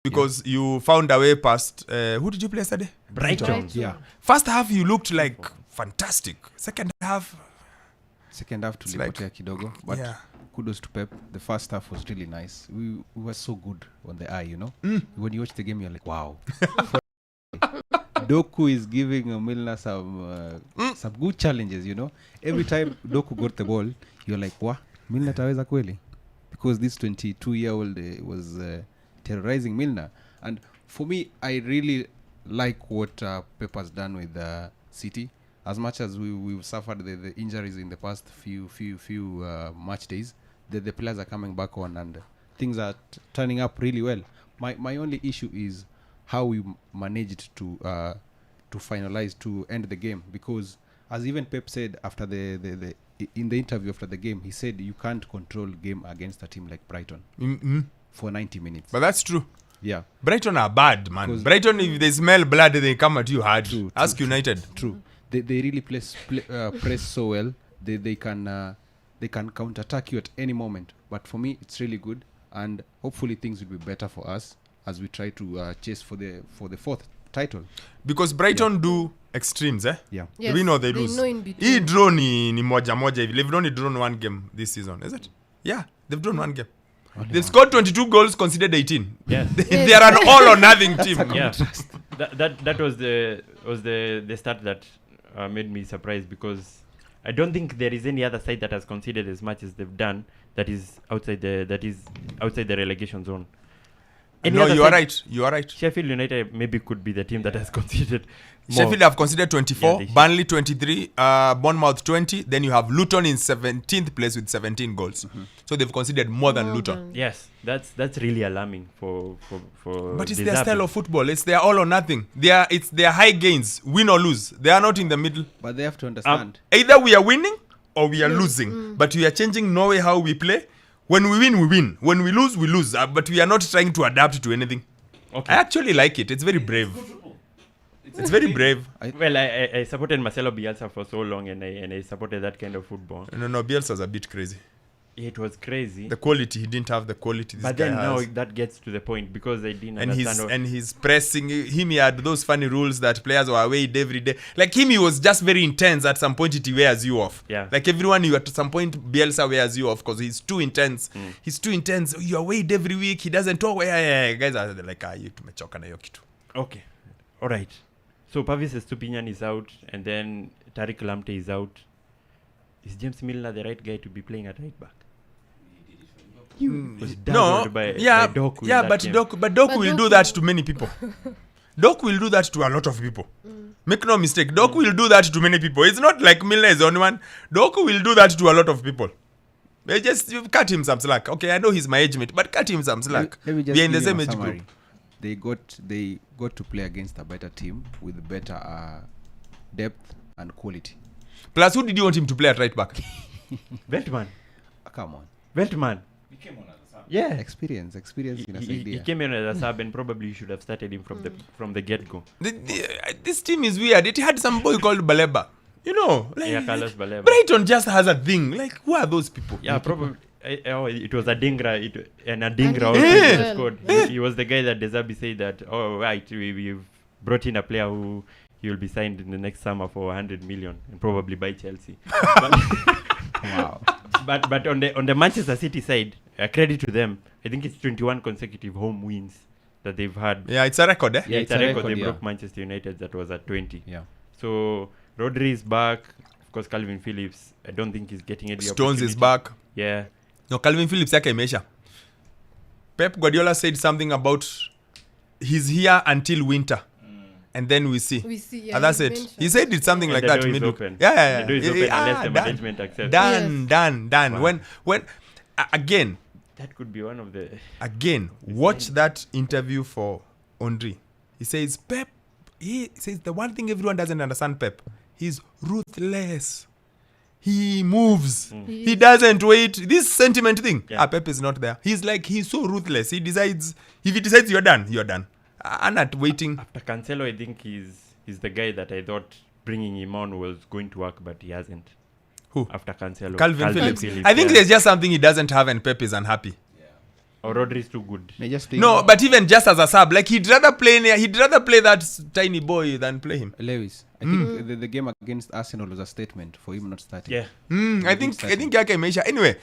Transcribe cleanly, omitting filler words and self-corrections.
because you found a way past. Who did you play yesterday? Brighton. Yeah. First half you looked like fantastic. Second half tulipotea kidogo, but kudos to Pep. The first half was really nice. We were so good on the eye, When you watch the game, you're like, wow. Doku is giving Milner some good challenges, Every time Doku got the ball, you're like, wow, Milner taweza kweli? Because this 22-year-old was terrorizing Milner. And for me, I really like what Pep has done with City. As much as we've suffered the injuries in the past few match days, the players are coming back on and things are turning up really well. My only issue is how we managed to finalize, to end the game, because as even Pep said after the in the interview after the game, he said you can't control game against a team like Brighton for 90 minutes. But that's true. Yeah. Brighton are bad, man. Brighton, if they smell blood, they come at you hard. Ask United. True. They really press so well. They can counterattack you at any moment. But for me, it's really good, and hopefully things will be better for us as we try to chase for the fourth title. Because Brighton do extremes, eh? Yeah. Yes, we know they lose. He draw ni moja. They've only drawn one game this season, is it? Yeah, they've drawn one game. They've scored 22 goals, conceded 18. Yeah. They are an all or nothing team. Yeah. That was the start that made me surprised, because I don't think there is any other side that has conceded as much as they've done that is outside the relegation zone. No, you are right. Sheffield United maybe could be the team that has conceded more. Sheffield have conceded 24, Burnley 23, Bournemouth 20. Then you have Luton in 17th place with 17 goals. Mm-hmm. So they've conceded more than Luton. Yes, that's really alarming for. But it's their style of football. It's their all or nothing. It's their high gains, win or lose. They are not in the middle. But they have to understand. Either we are winning or we are losing. But we are changing no way how we play. When we win, we win. When we lose, we lose. But we are not trying to adapt to anything. Okay. I actually like it. It's very brave. It's very brave. I supported Marcelo Bielsa for so long, and I supported that kind of football. No, Bielsa's a bit crazy. It was crazy. The quality, he didn't have the quality this guy has. But then now that gets to the point, because I didn't understand. And he's pressing. He had those funny rules that players were away every day. Like he was just very intense. At some point, he wears you off. Yeah. Like everyone, at some point, Bielsa wears you off because he's too intense. He's too intense. You're away every week. He doesn't talk. Guys are like, you tumechoka na hiyo kitu. Okay. All right. So Pavis Estupinian is out, and then Tariq Lamptey is out. Is James Milner the right guy to be playing at right back? No, but Doku will do that to many people. Doku will do that to a lot of people. Make no mistake, Doku will do that to many people. It's not like Milner is the only one. Doku will do that to a lot of people. You cut him some slack. Okay, I know he's my age mate, but cut him some slack. We are in the same age group. They got to play against a better team with better depth and quality. Plus, who did you want him to play at right back? Veltman. Come on. Veltman. He came on as a sub. Yeah. Experience. He came in as a sub, and probably you should have started him from the get-go. This team is weird. It had some boy called Baleba. Carlos Baleba. Brighton just has a thing. Like, who are those people? Yeah, probably. It was Adingra, and Adingra also scored. He was the guy that Dezabi said that, we've brought in a player who he will be signed in the next summer for 100 million and probably by Chelsea. Wow. But on the Manchester City side, credit to them. I think it's 21 consecutive home wins that they've had. Yeah, it's a record, eh? Yeah, it's a record. They broke Manchester United that was at 20. Yeah. So Rodri is back. Of course, Calvin Phillips, I don't think he's getting any Stones is back. Yeah. No, Calvin Phillips yake imeisha. Pep Guardiola said something about he's here until winter. And then we see. Yeah, that's it. He said it's something like that. The door is open. Yeah. The door is open unless the management accepts. Done. Wow. When again. That could be one of the. Again, watch that interview for Henry. He says Pep. He says the one thing everyone doesn't understand Pep. He's ruthless. He moves. He doesn't wait. This sentiment thing. Yeah. Pep is not there. He's so ruthless. He decides. If he decides you're done, you're done. I'm not waiting. After Cancelo, I think he's the guy that I thought bringing him on was going to work, but he hasn't. Who? After Cancelo. Calvin Phillips. I think there's just something he doesn't have, and Pep is unhappy. Or Rodri's too good. They just think, No, but even just as a sub, like he'd rather play that tiny boy than play him. Lewis. I think the game against Arsenal was a statement for him not starting. Yeah. I think yake imeisha. Anyway,